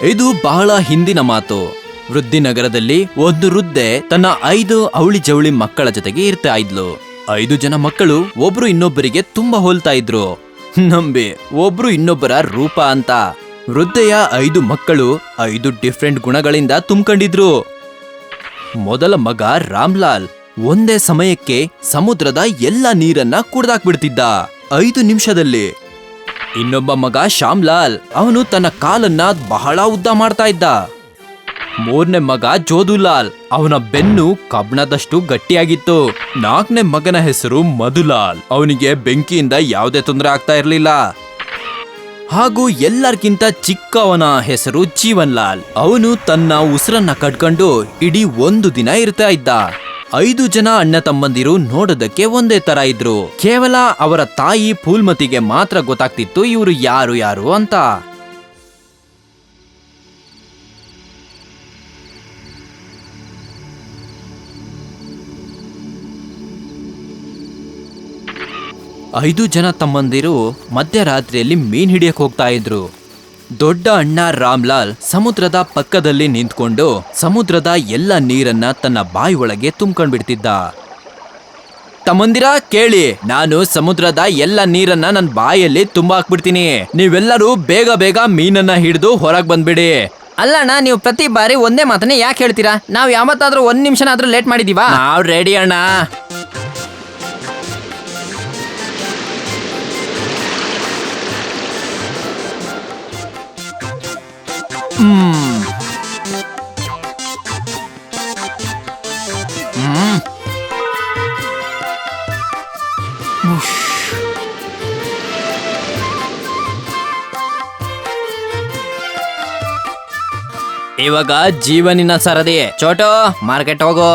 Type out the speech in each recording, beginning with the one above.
ಇದು ಬಹಳ ಹಿಂದಿನ ಮಾತು. ವೃದ್ಧಿನಗರದಲ್ಲಿ ಒಂದು ವೃದ್ಧೆ ತನ್ನ 5 ಅವಳಿ ಜವಳಿ ಮಕ್ಕಳ ಜೊತೆಗೆ ಇರ್ತಾ ಇದ್ಲು. 5 ಜನ ಮಕ್ಕಳು ಒಬ್ರು ಇನ್ನೊಬ್ಬರಿಗೆ ತುಂಬಾ ಹೋಲ್ತಾ ಇದ್ರು. ನಂಬಿ ಒಬ್ರು ಇನ್ನೊಬ್ಬರ ರೂಪ ಅಂತ. ವೃದ್ಧೆಯ 5 ಮಕ್ಕಳು 5 ಡಿಫ್ರೆಂಟ್ ಗುಣಗಳಿಂದ ತುಂಬಿಕೊಂಡಿದ್ರು. ಮೊದಲ ಮಗ ರಾಮ್ಲಾಲ್ ಒಂದೇ ಸಮಯಕ್ಕೆ ಸಮುದ್ರದ ಎಲ್ಲ ನೀರನ್ನ ಕುಡ್ದಾಕ್ಬಿಡ್ತಿದ್ದ 5 ನಿಮಿಷದಲ್ಲಿ. ಇನ್ನೊಬ್ಬ ಮಗ ಶ್ಯಾಮ್ಲಾಲ್, ಅವನು ತನ್ನ ಕಾಲನ್ನ ಬಹಳ ಉದ್ದ ಮಾಡ್ತಾ ಇದ್ದ. 3ನೇ ಮಗ ಜೋದುಲಾಲ್, ಅವನ ಬೆನ್ನು ಕಬ್ಣದಷ್ಟು ಗಟ್ಟಿಯಾಗಿತ್ತು. 4ನೇ ಮಗನ ಹೆಸರು ಮಧುಲಾಲ್, ಅವನಿಗೆ ಬೆಂಕಿಯಿಂದ ಯಾವುದೇ ತೊಂದರೆ ಆಗ್ತಾ ಇರಲಿಲ್ಲ. ಹಾಗೂ ಎಲ್ಲರಿಗಿಂತ ಚಿಕ್ಕವನ ಹೆಸರು ಜೀವನ್ ಲಾಲ್, ಅವನು ತನ್ನ ಉಸಿರನ್ನ ಕಟ್ಕೊಂಡು ಇಡೀ 1 ದಿನ ಇರ್ತಾ ಇದ್ದ. 5 ಜನ ಅಣ್ಣ ತಮ್ಮಂದಿರು ನೋಡೋದಕ್ಕೆ ಒಂದೇ ತರ ಇದ್ರು. ಕೇವಲ ಅವರ ತಾಯಿ ಫೂಲ್ಮತಿಗೆ ಮಾತ್ರ ಗೊತ್ತಾಗ್ತಿತ್ತು ಇವರು ಯಾರು ಅಂತ. ಐದು ಜನ ತಮ್ಮಂದಿರು ಮಧ್ಯರಾತ್ರಿಯಲ್ಲಿ ಮೀನ್ ಹಿಡಿಯಕ್ ಹೋಗ್ತಾ ಇದ್ರು. ದೊಡ್ಡ ಅಣ್ಣ ರಾಮ್ಲಾಲ್ ಸಮುದ್ರದ ಪಕ್ಕದಲ್ಲಿ ನಿಂತ್ಕೊಂಡು ಸಮುದ್ರದ ಎಲ್ಲ ನೀರನ್ನ ತನ್ನ ಬಾಯಿ ಒಳಗೆ ತುಂಬ್ಕೊಂಡ್ಬಿಡ್ತಿದ್ದ. ತಮ್ಮಂದಿರ ಕೇಳಿ, ನಾನು ಸಮುದ್ರದ ಎಲ್ಲ ನೀರನ್ನ ನನ್ನ ಬಾಯಲ್ಲಿ ತುಂಬಾಕ್ಬಿಡ್ತೀನಿ. ನೀವೆಲ್ಲರೂ ಬೇಗ ಬೇಗ ಮೀನನ್ನ ಹಿಡಿದು ಹೊರಗ್ ಬಂದ್ಬಿಡಿ. ಅಲ್ಲಣ್ಣ, ನೀವು ಪ್ರತಿ ಬಾರಿ ಒಂದೇ ಮಾತನ್ನೇ ಯಾಕೆ ಹೇಳ್ತೀರಾ? ನಾವ್ ಯಾವತ್ತಾದ್ರೂ 1 ನಿಮಿಷನಾದ್ರೂ ಲೇಟ್ ಮಾಡಿದೀವಾ? ನಾವ್ ರೆಡಿ ಅಣ್ಣ. ಇವಾಗ ಜೀವನಿನ ಸರದಿ. ಚೋಟು, ಮಾರ್ಕೆಟ್ ಹೋಗೋ.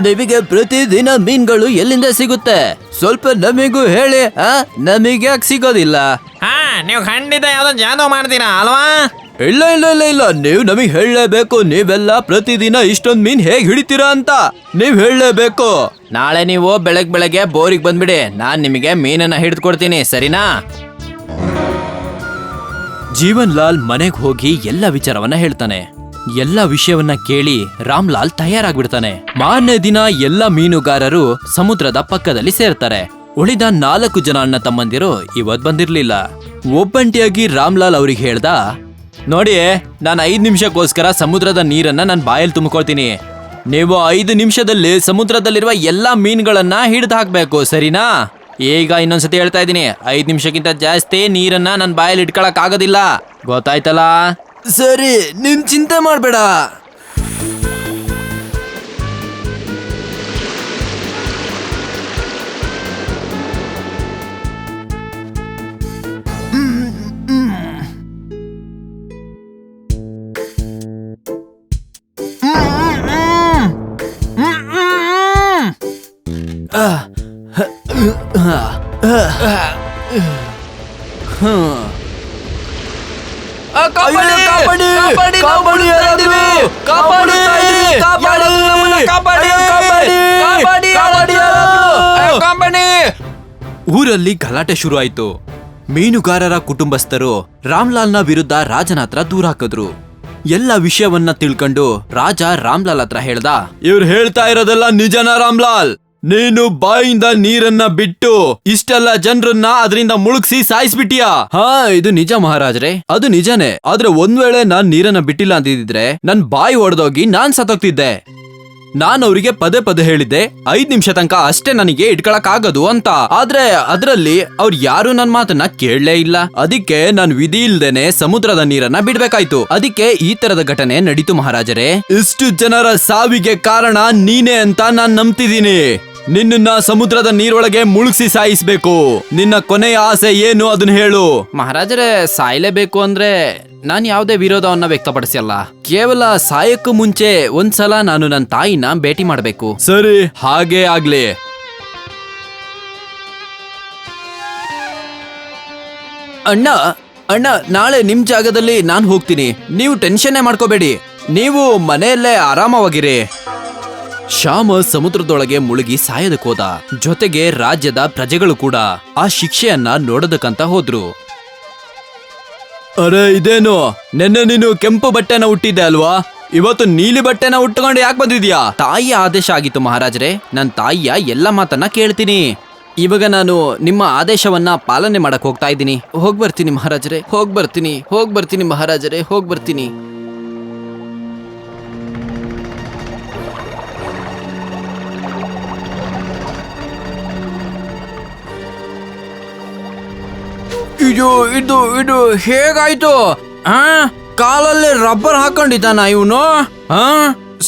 ನಿಮಗೆ ಪ್ರತಿದಿನ ಮೀನ್ಗಳು ಎಲ್ಲಿಂದ ಸಿಗುತ್ತೆ? ಸ್ವಲ್ಪ ನಮಿಗೂ ಹೇಳಿ. ನಮಗೆ ಯಾಕೆ ಸಿಗೋದಿಲ್ಲ? ನೀವು ಖಂಡಿತ ಯಾವ್ದೋ ಜಾದೂ ಮಾಡ್ತೀರಾ ಅಲ್ವಾ? ಇಲ್ಲ ಇಲ್ಲ ಇಲ್ಲ ಇಲ್ಲ, ನೀವು ನಮಗೆ ಹೇಳಲೇಬೇಕು. ನೀವೆಲ್ಲ ಪ್ರತಿದಿನ ಇಷ್ಟೊಂದು ಮೀನ್ ಹೇಗ್ ಹಿಡಿತೀರಾ ಅಂತ ನೀವ್ ಹೇಳಲೇಬೇಕು. ನಾಳೆ ನೀವು ಬೆಳಗ್ಗೆ ಬೋರಿಗೆ ಬಂದ್ಬಿಡಿ, ನಾನ್ ನಿಮಗೆ ಮೀನನ್ನ ಹಿಡಿದು ಕೊಡ್ತೀನಿ, ಸರಿನಾ? ಜೀವನ್ ಲಾಲ್ ಮನೆಗೆ ಹೋಗಿ ಎಲ್ಲ ವಿಚಾರವನ್ನ ಹೇಳ್ತಾನೆ. ಎಲ್ಲ ವಿಷಯವನ್ನ ಕೇಳಿ ರಾಮ್ಲಾಲ್ ತಯಾರಾಗ್ಬಿಡ್ತಾನೆ. ಮಾರನೇ ದಿನ ಎಲ್ಲ ಮೀನುಗಾರರು ಸಮುದ್ರದ ಪಕ್ಕದಲ್ಲಿ ಸೇರ್ತಾರೆ. ಉಳಿದ 4 ಜನ ಅಣ್ಣ ತಮ್ಮಂದಿರು ಇವತ್ ಬಂದಿರ್ಲಿಲ್ಲ. ಒಬ್ಬಂಟಿಯಾಗಿ ರಾಮ್ಲಾಲ್ ಅವ್ರಿಗೆ ಹೇಳ್ದ, ನೋಡಿ, ನಾನು 5 ನಿಮಿಷಕ್ಕೋಸ್ಕರ ಸಮುದ್ರದ ನೀರನ್ನ ನನ್ನ ಬಾಯಲ್ಲಿ ತುಂಬಿಕೊಳ್ತೀನಿ. ನೀವು 5 ನಿಮಿಷದಲ್ಲಿ ಸಮುದ್ರದಲ್ಲಿರುವ ಎಲ್ಲಾ ಮೀನುಗಳನ್ನ ಹಿಡಿದು ಹಾಕ್ಬೇಕು, ಸರಿನಾ? ಈಗ ಇನ್ನೊಂದ್ಸತಿ ಹೇಳ್ತಾ ಇದ್ದೀನಿ, 5 ನಿಮಿಷಕ್ಕಿಂತ ಜಾಸ್ತಿ ನೀರನ್ನ ನನ್ನ ಬಾಯಲ್ಲಿ ಇಟ್ಕೊಳಕ್ ಆಗೋದಿಲ್ಲ, ಗೊತ್ತಾಯ್ತಲ್ಲ? ಸರಿ, ನೀನ್ ಚಿಂತೆ ಮಾಡ್ಬೇಡ. ಊರಲ್ಲಿ ಗಲಾಟೆ ಶುರು ಆಯ್ತು. ಮೀನುಗಾರರ ಕುಟುಂಬಸ್ಥರು ರಾಮ್ಲಾಲ್ನ ವಿರುದ್ಧ ರಾಜನ ಹತ್ರ ದೂರ ಹಾಕಿದ್ರು. ಎಲ್ಲ ವಿಷಯವನ್ನ ತಿಳ್ಕೊಂಡು ರಾಜ ರಾಮ್ಲಾಲ್ ಹತ್ರ ಹೇಳ್ದ, ಇವ್ರು ಹೇಳ್ತಾ ಇರೋದೆಲ್ಲ ನಿಜನಾ ರಾಮ್ಲಾಲ್? ನೀನು ಬಾಯಿಂದ ನೀರನ್ನ ಬಿಟ್ಟು ಇಷ್ಟೆಲ್ಲ ಜನರನ್ನ ಅದರಿಂದ ಮುಳುಗ್ಸಿ ಸಾಯಿಸ್ಬಿಟ್ಟಿಯಾ? ಹಾ, ಇದು ನಿಜ ಮಹಾರಾಜ್ರೆ, ಅದು ನಿಜನೇ. ಆದ್ರೆ ಒಂದ್ ವೇಳೆ ನಾನ್ ನೀರನ್ನ ಬಿಟ್ಟಿಲ್ಲ ಅಂತಿದ್ರೆ ನನ್ ಬಾಯಿ ಒಡೆದೋಗಿ ನಾನ್ ಸತ್ತೋಗ್ತಿದ್ದೆ. ನಾನ್ ಅವ್ರಿಗೆ ಪದೇ ಹೇಳಿದ್ದೆ 5 ನಿಮಿಷ ತನಕ ಅಷ್ಟೇ ನನಗೆ ಇಟ್ಕೊಳಕ್ ಆಗದು ಅಂತ. ಆದ್ರೆ ಅದ್ರಲ್ಲಿ ಅವ್ರು ಯಾರು ನನ್ ಮಾತನ್ನ ಕೇಳಲೇ ಇಲ್ಲ. ಅದಕ್ಕೆ ನಾನ್ ವಿಧಿ ಇಲ್ದೇನೆ ಸಮುದ್ರದ ನೀರನ್ನ ಬಿಡ್ಬೇಕಾಯ್ತು. ಅದಕ್ಕೆ ಈ ತರದ ಘಟನೆ ನಡೀತು ಮಹಾರಾಜರೇ. ಇಷ್ಟು ಜನರ ಸಾವಿಗೆ ಕಾರಣ ನೀನೇ ಅಂತ ನಾನ್ ನಂಬ್ತಿದ್ದೀನಿ. ನಿನ್ನ ಸಮುದ್ರದ ನೀರೊಳಗೆ ಮುಳುಗಿಸಿ ಸಾಯಿಸ್ಬೇಕು. ನಿನ್ನ ಕೊನೆಯ ಆಸೆ ಏನು ಅದನ್ನ ಹೇಳು. ಮಹಾರಾಜರೇ, ಸಾಯ್ಲೇಬೇಕು ಅಂದ್ರೆ ನಾನು ಯಾವುದೇ ವಿರೋಧವನ್ನ ವ್ಯಕ್ತಪಡಿಸಲ್ಲ. ಕೇವಲ ಸಾಯಕ್ಕೂ ಮುಂಚೆ ಒಂದ್ಸಲ ನಾನು ನನ್ನ ತಾಯಿನ ಭೇಟಿ ಮಾಡಬೇಕು. ಸರಿ, ಹಾಗೇ ಆಗ್ಲಿ. ಅಣ್ಣ ಅಣ್ಣ, ನಾಳೆ ನಿಮ್ ಜಾಗದಲ್ಲಿ ನಾನು ಹೋಗ್ತೀನಿ. ನೀವು ಟೆನ್ಷನ್ನೇ ಮಾಡ್ಕೋಬೇಡಿ. ನೀವು ಮನೆಯಲ್ಲೇ ಆರಾಮವಾಗಿರಿ. ಶ್ಯಾಮ ಸಮುದ್ರದೊಳಗೆ ಮುಳುಗಿ ಸಾಯೋದಕ್ಕೋದ. ಜೊತೆಗೆ ರಾಜ್ಯದ ಪ್ರಜೆಗಳು ಕೂಡ ಆ ಶಿಕ್ಷೆಯನ್ನ ನೋಡೋದಕ್ಕಂತ ಹೋದ್ರು. ಅರೆ ಇದೇನು, ನೆನ್ನೆ ನೀನು ಕೆಂಪು ಬಟ್ಟೆನ ಹುಟ್ಟಿದ್ದೆ ಅಲ್ವಾ? ಇವತ್ತು ನೀಲಿ ಬಟ್ಟೆನ ಉಟ್ಕೊಂಡು ಯಾಕೆ ಬಂದಿದ್ಯಾ? ತಾಯಿಯ ಆದೇಶ ಆಗಿತ್ತು ಮಹಾರಾಜರೇ. ನನ್ನ ತಾಯಿಯ ಎಲ್ಲ ಮಾತನ್ನ ಕೇಳ್ತೀನಿ. ಇವಾಗ ನಾನು ನಿಮ್ಮ ಆದೇಶವನ್ನ ಪಾಲನೆ ಮಾಡಕ್ ಹೋಗ್ತಾ ಇದ್ದೀನಿ. ಹೋಗ್ಬರ್ತೀನಿ ಮಹಾರಾಜರೇ, ಹೋಗ್ಬರ್ತೀನಿ ಮಹಾರಾಜರೇ, ಹೋಗ್ಬರ್ತೀನಿ. ಇದು ಹೇಗಾಯ್ತು? ಕಾಲಲ್ಲಿ ರಬ್ಬರ್ ಹಾಕೊಂಡಿದ್ದಾನ ಇವನು?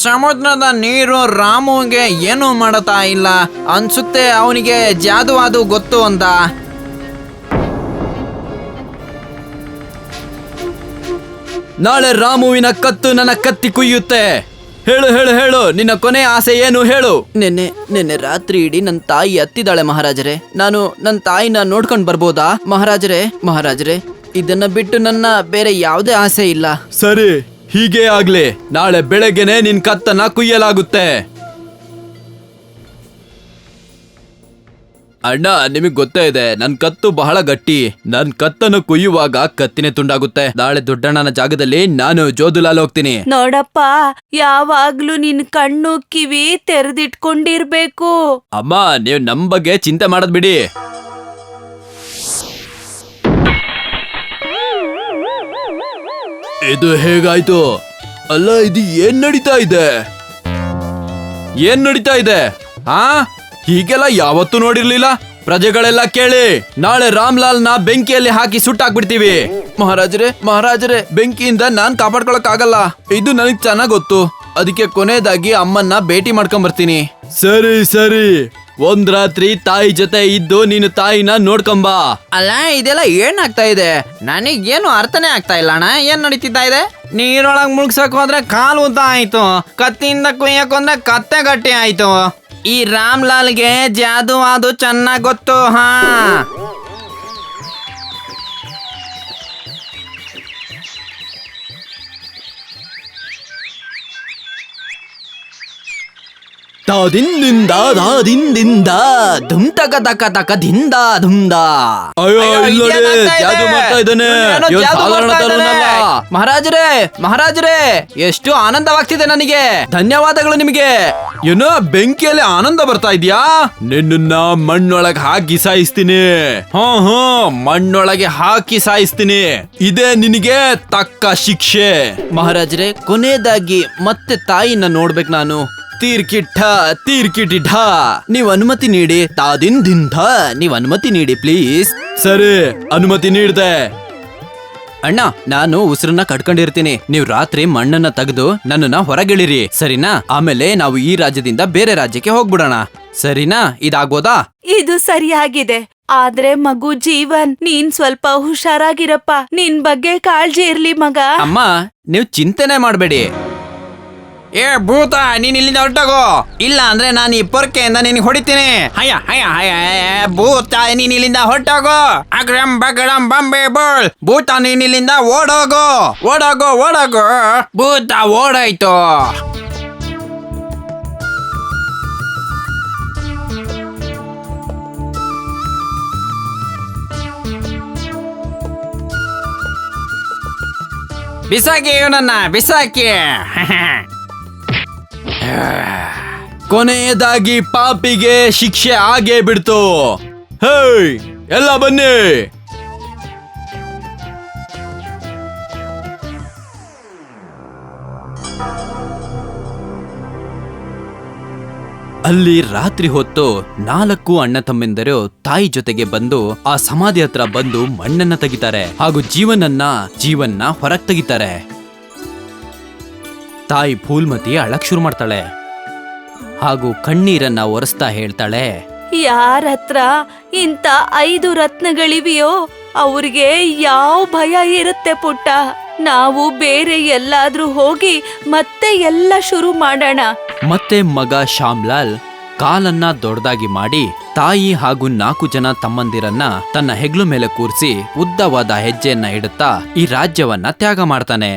ಸಮುದ್ರದ ನೀರು ರಾಮುಗೆ ಏನು ಮಾಡತಾ ಇಲ್ಲ ಅನ್ಸುತ್ತೆ. ಅವನಿಗೆ ಜಾದು ಅದು ಗೊತ್ತು ಅಂತ. ನಾಳೆ ರಾಮುವಿನ ಕತ್ತು ನನ್ನ ಕತ್ತಿ ಕುಯ್ಯುತ್ತೆ. ಹೇಳು ಹೇಳು ಹೇಳು, ನಿನ್ನ ಕೊನೆ ಆಸೆ ಏನು ಹೇಳು? ನಿನ್ನೆ ರಾತ್ರಿ ಇಡೀ ನನ್ನ ತಾಯಿ ಅತ್ತಿದ್ದಾಳೆ ಮಹಾರಾಜರೇ. ನಾನು ನನ್ನ ತಾಯಿನ ನೋಡ್ಕೊಂಡು ಬರ್ಬೋದಾ ಮಹಾರಾಜರೇ? ಇದನ್ನ ಬಿಟ್ಟು ನನ್ನ ಬೇರೆ ಯಾವುದೇ ಆಸೆ ಇಲ್ಲ. ಸರಿ, ಹೀಗೆ ಆಗ್ಲಿ. ನಾಳೆ ಬೆಳಗ್ಗೆನೆ ನಿನ್ ಕತ್ತನ್ನ ಕುಯ್ಯಲಾಗುತ್ತೆ. ಅಣ್ಣ, ನಿಮಗ್ ಗೊತ್ತೇ ಇದೆ ನನ್ ಕತ್ತು ಬಹಳ ಗಟ್ಟಿ. ನನ್ ಕತ್ತನ್ನು ಕುಯ್ಯುವಾಗ ಕತ್ತಿನೇ ತುಂಡಾಗುತ್ತೆ. ನಾಳೆ ದೊಡ್ಡಣ್ಣನ ಜಾಗದಲ್ಲಿ ನಾನು ಜೋದುಲಾಲ್ ಹೋಗ್ತೀನಿ. ನೋಡಪ್ಪ, ಯಾವಾಗ್ಲೂ ನಿನ್ ಕಣ್ಣು ಕಿವಿ ತೆರೆದಿಟ್ಕೊಂಡಿರ್ಬೇಕು. ಅಮ್ಮ, ನೀವು ನಮ್ ಬಗ್ಗೆ ಚಿಂತೆ ಮಾಡದ್ ಬಿಡಿ. ಇದು ಹೇಗಾಯ್ತು? ಅಲ್ಲ, ಇದು ಏನ್ ನಡೀತಾ ಇದೆ? ಹೀಗೆಲ್ಲ ಯಾವತ್ತೂ ನೋಡಿರ್ಲಿಲ್ಲ. ಪ್ರಜೆಗಳೆಲ್ಲ ಕೇಳಿ, ನಾಳೆ ರಾಮ್ಲಾಲ್ನ ಬೆಂಕಿಯಲ್ಲಿ ಹಾಕಿ ಸುಟ್ಟಾಕ್ಬಿಡ್ತೀವಿ. ಮಹಾರಾಜರೇ, ಬೆಂಕಿಯಿಂದ ನಾನ್ ಕಾಪಾಡ್ಕೊಳಕ್ ಆಗಲ್ಲ. ಇದು ನನಗ್ ಚೆನ್ನಾಗ್ ಗೊತ್ತು. ಅದಕ್ಕೆ ಕೊನೆಯದಾಗಿ ಅಮ್ಮನ್ನ ಭೇಟಿ ಮಾಡ್ಕೊಂಡ್ ಬರ್ತೀನಿ. ಸರಿ, ಒಂದ್ ರಾತ್ರಿ ತಾಯಿ ಜೊತೆ ಇದ್ದು ನೀನು ತಾಯಿನ ನೋಡ್ಕೊಂಬ. ಅಲ್ಲ, ಇದೆಲ್ಲ ಏನಾಗ್ತಾ ಇದೆ? ನನಗೇನು ಅರ್ಥನೇ ಆಗ್ತಾ ಇಲ್ಲ ಅಣ್ಣ. ಏನ್ ನಡೀತಿದ್ದ ಇದೆ? ನೀರೊಳಗ್ ಮುಳುಗ್ಸಕ್ ಹೋದ್ರೆ ಕಾಲು ಉದ್ದ ಆಯ್ತು, ಕತ್ತಿಯಿಂದ ಕುಯ್ಯಕ್ ಹೋದ್ರೆ ಕತ್ತೆ ಗಟ್ಟಿ ಆಯ್ತು. ಈ ರಾಮ್ಲಾಲ್ಗೆ ಜಾದು ಅದು ಚೆನ್ನಾಗ್ ಗೊತ್ತು. ದಿಂದ ಧುಮ್ ತಕ ತಕ ತಕ ದಿಂದ ಧುಮ್ದ. ಅಯ್ಯೋ, ಜಾದು ಮಾಡ್ತಾ ಇದ್ದಾನೆ. ಮಹಾರಾಜರೇ, ಎಷ್ಟು ಆನಂದವಾಗ್ತಿದೆ ನನಗೆ. ಧನ್ಯವಾದಗಳು ನಿಮಗೆ. ಏನೋ ಬೆಂಕಿಯಲ್ಲಿ ಆನಂದ ಬರ್ತಾ ಇದೆಯಾ? ನಿನ್ನ ಮಣ್ಣೊಳಗೆ ಹಾಕಿ ಸಾಯಿಸ್ತೀನಿ. ಮಣ್ಣೊಳಗೆ ಹಾಕಿ ಸಾಯಿಸ್ತೀನಿ. ಇದೇ ನಿನಗೆ ತಕ್ಕ ಶಿಕ್ಷೆ. ಮಹಾರಾಜರೇ, ಕೊನೆಯದಾಗಿ ಮತ್ತೆ ತಾಯಿನ ನೋಡ್ಬೇಕು ನಾನು. ತೀರ್ಕಿಟ್ಟಿಠ ನೀವ್ ಅನುಮತಿ ನೀಡಿ. ನೀವ್ ಅನುಮತಿ ನೀಡಿ ಪ್ಲೀಸ್. ಸರಿ, ಅನುಮತಿ ನೀಡ್ದೆ. ಅಣ್ಣ, ನಾನು ಉಸಿರನ್ನ ಕಟ್ಕೊಂಡಿರ್ತೀನಿ. ನೀವು ರಾತ್ರಿ ಮಣ್ಣನ್ನ ತೆಗೆದು ನನ್ನನ್ನ ಹೊರಗಿಳಿರಿ, ಸರಿನಾ? ಆಮೇಲೆ ನಾವು ಈ ರಾಜ್ಯದಿಂದ ಬೇರೆ ರಾಜ್ಯಕ್ಕೆ ಹೋಗ್ಬಿಡೋಣ, ಸರಿನಾ? ಇದಾಗೋದಾ? ಇದು ಸರಿಯಾಗಿದೆ. ಆದ್ರೆ ಮಗು ಜೀವನ್, ನೀನ್ ಸ್ವಲ್ಪ ಹುಷಾರಾಗಿರಪ್ಪ. ನಿನ್ ಬಗ್ಗೆ ಕಾಳಜಿ ಇರ್ಲಿ ಮಗ. ಅಮ್ಮ, ನೀವು ಚಿಂತೆನೆ ಮಾಡ್ಬೇಡಿ. ಏ ಭೂತ, ನೀನ್ ಇಲ್ಲಿಂದ ಹೊರಟೋಗೋ. ಇಲ್ಲ ಅಂದ್ರೆ ನಾನು ಈ ಪೊರ್ಕೆಯಿಂದ ನಿನಗೆ ಹೊಡಿತೀನಿ. ಹಯ್ಯ ಭೂತ, ನೀನ್ ಇಲ್ಲಿಂದ ಹೊರಟೋಗೋ. ಅಗ್ರಂ ಬಗಡಂ ಬಂಬೆ ಬೋಳ್. ಭೂತ, ನೀನ್ ಇಲ್ಲಿಂದ ಓಡೋಗೋ. ಭೂತ ಓಡಾಯ್ತು. ಬಿಸಾಕಿ ಇವನನ್ನ, ಬಿಸಾಕಿ. ಕೊನೆಯದಾಗಿ ಪಾಪಿಗೆ ಶಿಕ್ಷೆ ಆಗೇ ಬಿಡ್ತು. ಹೇಯ್, ಎಲ್ಲ ಬನ್ನಿ. ಅಲ್ಲಿ ರಾತ್ರಿ ಹೊತ್ತು 4 ಅಣ್ಣ ತಮ್ಮೆಂದರು ತಾಯಿ ಜೊತೆಗೆ ಬಂದು ಆ ಸಮಾಧಿ ಹತ್ರ ಬಂದು ಮಣ್ಣನ್ನ ತೆಗಿತಾರೆ ಹಾಗೂ ಜೀವನ್ನ ಹೊರಗ್ ತೆಗಿತಾರೆ. ತಾಯಿ ಫೂಲ್ಮತಿ ಅಳಕ್ ಶುರು ಮಾಡ್ತಾಳೆ ಹಾಗೂ ಕಣ್ಣೀರನ್ನ ಒರೆಸ್ತಾ ಹೇಳ್ತಾಳೆ, ಯಾರ ಹತ್ರ ಇಂತ 5 ರತ್ನಗಳಿವೆಯೋ ಅವ್ರಿಗೆ ಯಾವ ಭಯ ಇರುತ್ತೆ ಪುಟ್ಟ. ನಾವು ಬೇರೆ ಎಲ್ಲಾದ್ರೂ ಹೋಗಿ ಮತ್ತೆ ಎಲ್ಲ ಶುರು ಮಾಡೋಣ. ಮತ್ತೆ ಮಗ ಶ್ಯಾಮ್ಲಾಲ್ ಕಾಲನ್ನ ದೊಡ್ಡದಾಗಿ ಮಾಡಿ ತಾಯಿ ಹಾಗೂ 4 ಜನ ತಮ್ಮಂದಿರನ್ನ ತನ್ನ ಹೆಗ್ಲು ಮೇಲೆ ಕೂರಿಸಿ ಉದ್ದವಾದ ಹೆಜ್ಜೆಯನ್ನ ಇಡುತ್ತಾ ಈ ರಾಜ್ಯವನ್ನ ತ್ಯಾಗ ಮಾಡ್ತಾನೆ.